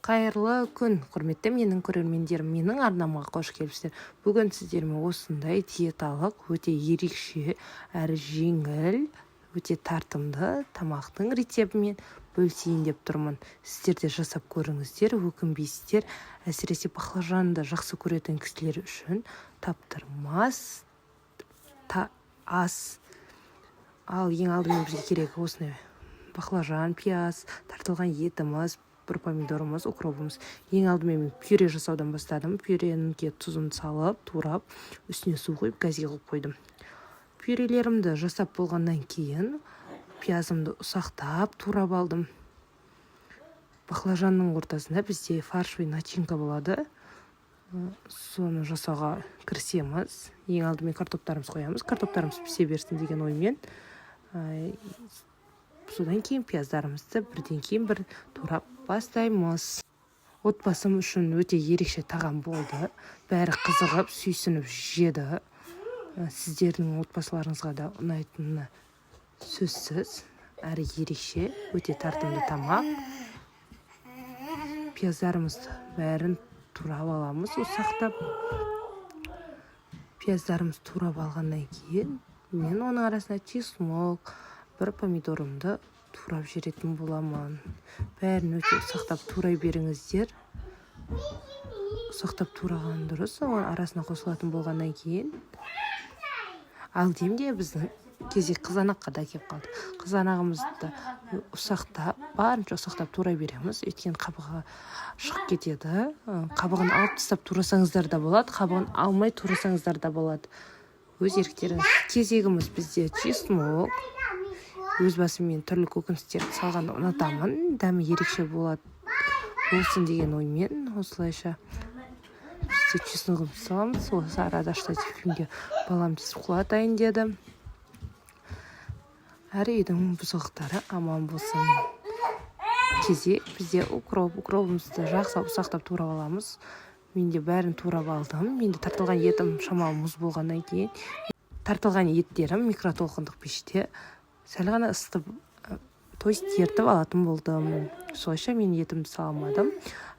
Қайырлы күн, құрметті менің көрермендерім, менің арнама қош келіпсіздер. Бүгін сіздермен осындай диеталық, өте ерекше, әрі жеңіл, өте тартымды тамақтың рецептімен бөлісейін деп тұрмын. Сіздер де жасап көріңіздер, өкінбейсіздер. Әсіресе баклажанды жақсы көретін кісілер үшін таптырмас ас. Ал ең алдымен бізге керек осындай баклажан, пияз, тартылған етіміз, бір помидорымыз, укропымыз. Ең алдымен мен пюре жасаудан бастадым. Пюреніке тұзын салып, турап, үстіне су құйып, газге қойып қойдым. Пюрелерімді жасап болғаннан кейін пиязымды ұсақтап, турап алдым. Баклажанның ортасында бізде фаршевый начинка болады. Соны жасауға кірісеміз. Ең алдымен картоптарымыз қоямыз. Картоптарымыз пісе берсін деген оймен. Содан кейін пияздарымызды бірден кейін бір турап бастаймыз. Отбасым үшін өте ерекше тағам болды. Бәрі қызығып, сүйсініп жеді. Сіздердің отбасыларыңызға да ұнайтыны сөзсіз. Әрі ерекше, өте тартымды тамақ. Пияздарымызды бәрін турап аламыз, ұсақтап. Пияздарымыз турап алғаннан кейін мен оның арасына чеснок, бір помидорымды турап жіберетін боламын. Бәрін өте ұсақтап турай беріңіздер. Ұсақтап тураған дұрыс, оның арасына қосылатын болғаннан кейін. Ал демде біздің кезек қызанаққа да кеп қалды. Қызанағымызды ұсақтап, барынша ұсақтап турай береміз. Өйткені қабығы шығып кетеді. Қабығын алып тастап турасаңыздар да болады, қабығын алмай турасаңыздар да болады. Өз еріктеріңіз. Кезегіміз бізде чеснок. Өз басым мен түрлі көкөністерді салғанды ұнатамын. Дәмі ерекше болсын деген оймен. Осылайша бізде чесногымызды саламыз. Осы арада штативімде балам тез құлатайын деді. Әрі үйдің бұзықтары аман болсын. Кезек бізде укропымызды жақсы ұсақтап турап аламыз. Мен де бәрін турап алдым. Менде тартылған етім шамалы мұз болғаннан кейін. Тартылған еттерім микротолқындық пеште сәл ғана ысытып, тертіп алатын болдым. Солайша мен етімді саламадым.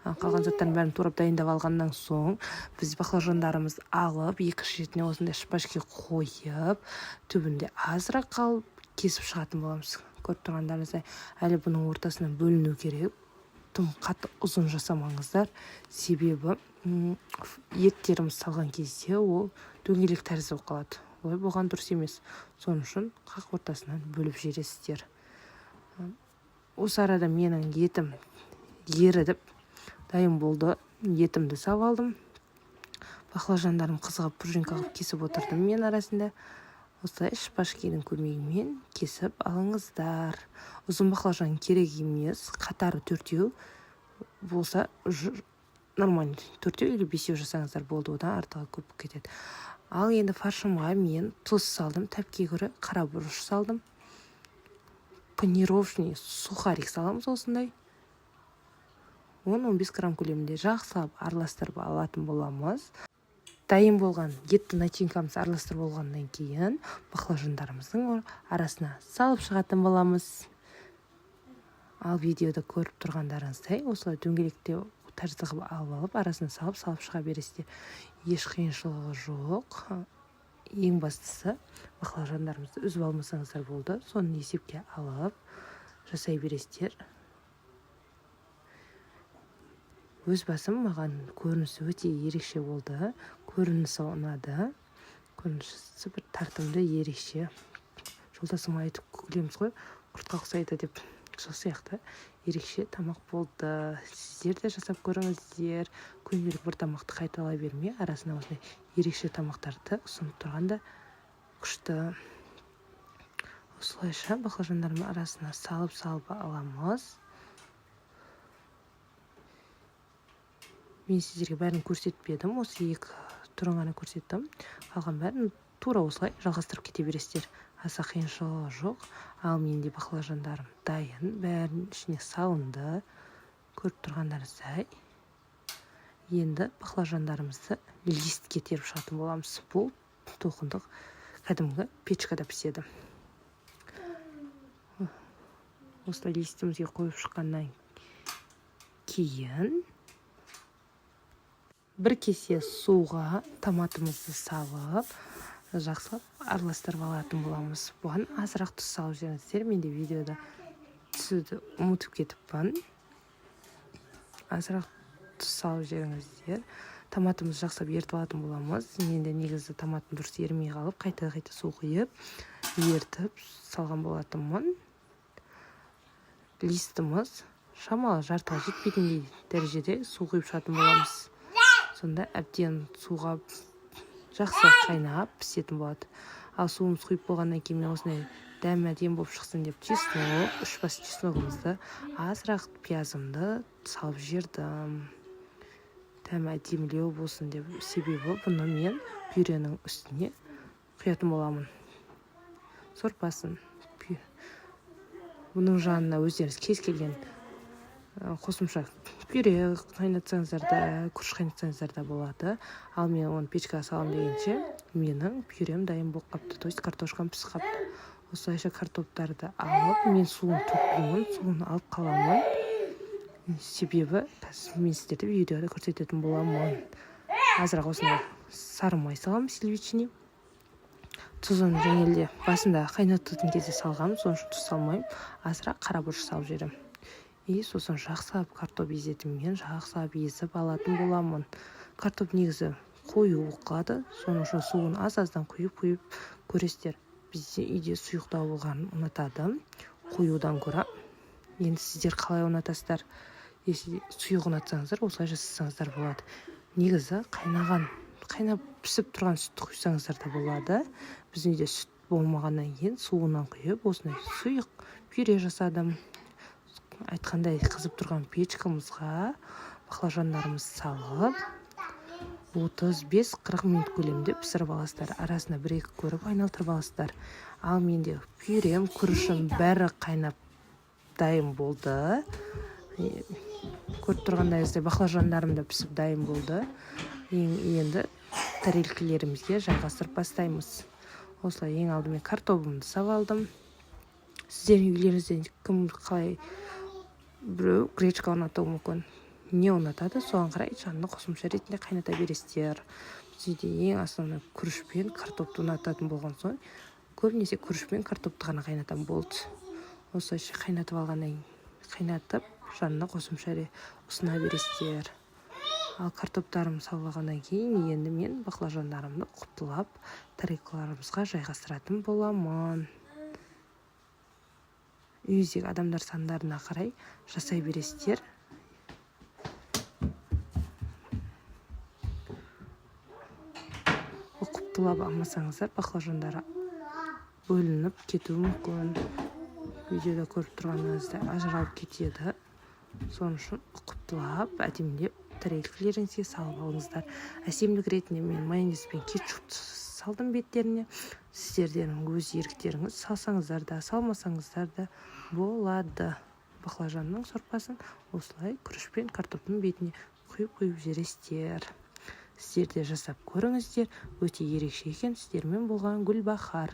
Қалған заттарын бәрін турап дайындап алғаннан соң біз баклажандарымызды алып, екі шетіне осындай шпажке қойып, түбінде азырақ қалып кесіп шығатын боламыз. Көріп тұрғандарыңыздай, әлі бұның ортасынан бөліну керек. Тым қатты ұзын жасамаңыздар. Себебі еттеріміз салған кезде ол дөңгелек тәрізді болып қалады. Олай болған дұрыс емес. Соның үшін қақ ортасынан бөліп жібересіздер. Осы арада менің етім ерідіп дайын болды. Етімді салып алдым. Баклажандарым қызығып пружинка қылып кесіп отырдым мен арасында. Осылай шпажкенің көмегімен кесіп алыңыздар. Ұзын баклажан керек емес, қатары 4 болса нормально 4 или 5 жасаңыздар болды, одан артығы көп кетеді. Ал енді фаршымға мен тұз салдым, тәпке көрі қара бұрыш салдым. Панировочный сухарик саламыз осындай. 10-15 грамм көлемінде жақсылап араластырып алатын боламыз. Дайын болған етті начинкамыз араластырып болғаннан кейін баклажандарымыздың арасына салып шығатын боламыз. Ал видеода көріп тұрғандарыңыздай осылай дөңгелектеу тәрізді қылып алып, арасына салып шыға бересіздер. Еш қиыншылығы жоқ. Ең бастысы баклажандарымызды үзіп алмасаңыздар болды. Соны есепке алып жасай бересіздер. Өз басым маған көрінісі өте ерекше болды. Көрінісі ұнады. Көрінісі бір тартымды ерекше. Жолдасыма айтып күлеміз ғой, құртқа ұқсайды деп. Сол сияқты ерекше тамақ болды. Сіздер де жасап көріңіздер. Күнделік бір тамақты қайталай бермей, арасына осындай ерекше тамақтарды ұсынып тұрғанда күшті. Осылайша баклажандарымның арасына салып аламыз. Мен сіздерге бәрін көрсетпедім. Осы екі түрін ғана көрсеттім. Қалған бәрін тура осылай жалғастырып кете бересіздер. Аса қиыншылығы жоқ. Ал менде баклажандарым дайын. Бәрін ішіне салынды. Көріп тұрғандарыңыздай. Енді баклажандарымызды листке теріп шығатын боламыз. Бұл толқындық кәдімгі печкада піседі. Осылай листімізге қойып шыққаннан кейін бір кесе суға томатымызды салып, жақсылап араластырып алатын боламыз. Бұған азырақ тұз салып жіберіңіздер. Менде видеода түсуді ұмытып кетіппін. Азырақ тұз салып жіберіңіздер. Томатымызды жақсылап ертіп алатын боламыз. Менде негізі томаттың дұрыс ермей қалып, қайта-қайта су құйып, ертіп салған болатынмын. Листіміз шамалы жартыға жетпейтіндей дәрежеде су құйып шығатын боламыз. Сонда әбден суға жақсы қайнап пісетін болады. Ал суымыз құйып болғаннан кейін мен осындай дәм әдем болып шықсын деп чеснок, 3 бас чесногымызды, азырақ пиязымды салып жібердім. Дәм әдемілеу болсын деп, себебі бұны мен пюренің үстіне құятын боламын. Сорпасын. Бұның жанына өздеріңіз кез келген қосымша пюре қайнатсаңыздар да, күріш қайнатсаңыздар да болады. Ал мен оны печкаға салам дегенше, менің пюрем дайын болып қапты. То есть картошкам пісіп қапты. Осылайша картоптарды алып, мен суын төкпеймін, суын алып қаламын. Себебі мен сіздерді видеода көрсететін боламын. Азырақ осындай сары май саламын, сливичный. Тұзын және басында қайнататын кезде салғам, соның үшін тұз салмаймын. Азырақ қара бұрыш салып жіберемін. Сосын жақсылап картоп езетіммен жақсылап езіп алатын боламын. Картоп негізі қою қалады, соның үшін суын аз-аздан құйып көресіздер. Бізде үйде сұйықтау болғанын ұнатады, қоюдан гөрі. Енді сіздер қалай ұнатасыздар? Если сұйық ұнатсаңыздар, осылайша жасасаңыздар болады. Негізі қайнап пісіп тұрған сүтті құйсаңыздар да болады. Біздің үйде сүт болмағаннан кейін суынан құйып, осындай сұйық пюре жасадым. Айтқандай қызып тұрған печкамызға баклажандарымызды салып, 35-40 минут көлемінде пісіріп аласыздар. Арасына 1-2 көріп айналдырып аласыздар. Ал менде пюрем, күрішім бәрі қайнап дайын болды. Көріп тұрғандайыңыздай баклажандарым да пісіп дайын болды. Енді тарелкалерімізге жайғастырып бастаймыз. Осылай ең алдымен картопымды салып алдым. Сіздердің үйлеріңізден кім қалай, біреу гречка ұнатуы мүмкін. Не ұнатады, соған қарай жанына қосымша ретінде қайната бересіздер. Бізде ең основной күріш пен картопты ұнататын болған соң, көбінесе күріш пен картопты ғана қайнатам болды. Осылайша қайнатып алғаннан қайнатып, жанына қосымша ұсына бересіздер. Ал картоптарым салғаннан кейін енді мен баклажандарымды құптылап тарелкаларымызға жайғастыратын боламын. Үйіңіздегі адамдар сандарына қарай жасай бересіздер. Құптылап алмасаңыздар, баклажандары бөлініп кетуі мүмкін. Видеода көріп тұрғаныңызда ажыралып кетеді. Соның үшін құптылап, әдемілеп тарелкалеріңізге салып алыңыздар. Әсемдік ретінде мен майонез бен кетчуп салдым беттеріне. Сіздердің өз еріктеріңіз салсаңыздар да, салмасаңыздар да болады. Баклажанның сорпасын осылай күріш пен картоптың бетіне құйып жібересіздер. Сіздер де жасап көріңіздер. Өте ерекше екен. Сіздермен болған Гүлбахар.